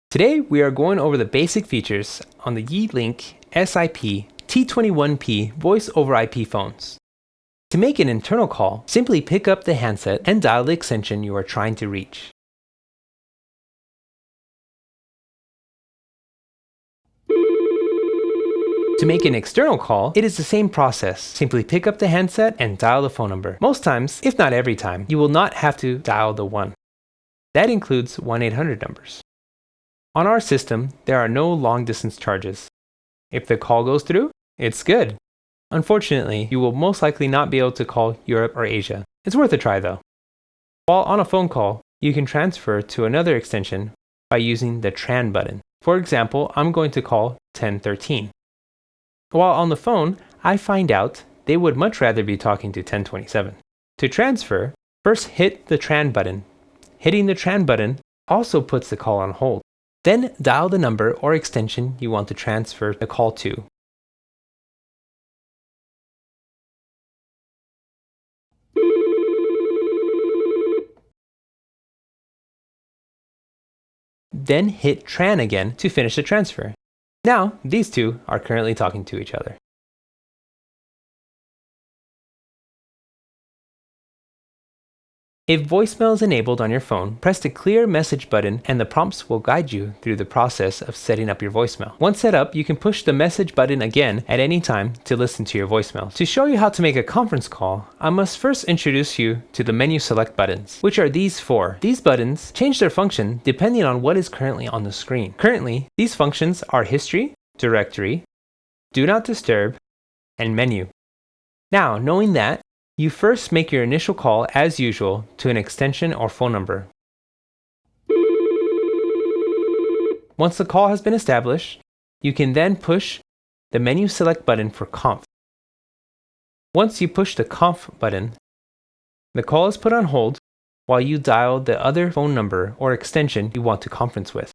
Today we are going over the basic features on the Yealink SIP T21P voice over IP phones. To make an internal call, simply pick up the handset and dial the extension you are trying to reach. To make an external call, it is the same process. Simply pick up the handset and dial the phone number. Most times, if not every time, you will not have to dial the 1. That includes 1-800 numbers. On our system, there are no long-distance charges. If the call goes through, it's good. Unfortunately, you will most likely not be able to call Europe or Asia. It's worth a try though. While on a phone call, you can transfer to another extension by using the tran button. For example, I'm going to call 1013. While on the phone, I find out they would much rather be talking to 1027. To transfer, first hit the tran button. Hitting the tran button also puts the call on hold. Then dial the number or extension you want to transfer the call to. Then hit tran again to finish the transfer. Now, these two are currently talking to each other. If voicemail is enabled on your phone, press the clear message button and the prompts will guide you through the process of setting up your voicemail. Once set up, you can push the message button again at any time to listen to your voicemail. To show you how to make a conference call, I must first introduce you to the menu select buttons, which are these 4. These buttons change their function depending on what is currently on the screen. Currently, these functions are History, Directory, Do Not Disturb, and Menu. Now, knowing that, you first make your initial call as usual to an extension or phone number. Once the call has been established, you can then push the menu select button for conf. Once you push the conf button, the call is put on hold while you dial the other phone number or extension you want to conference with.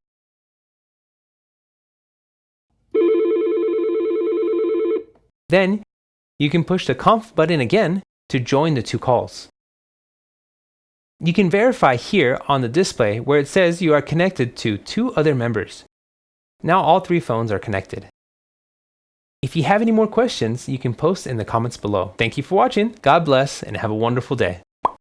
Then, you can push the conf button again to join the 2 calls. You can verify here on the display where it says you are connected to 2 other members. Now all 3 phones are connected. If you have any more questions, you can post in the comments below. Thank you for watching, God bless, and have a wonderful day.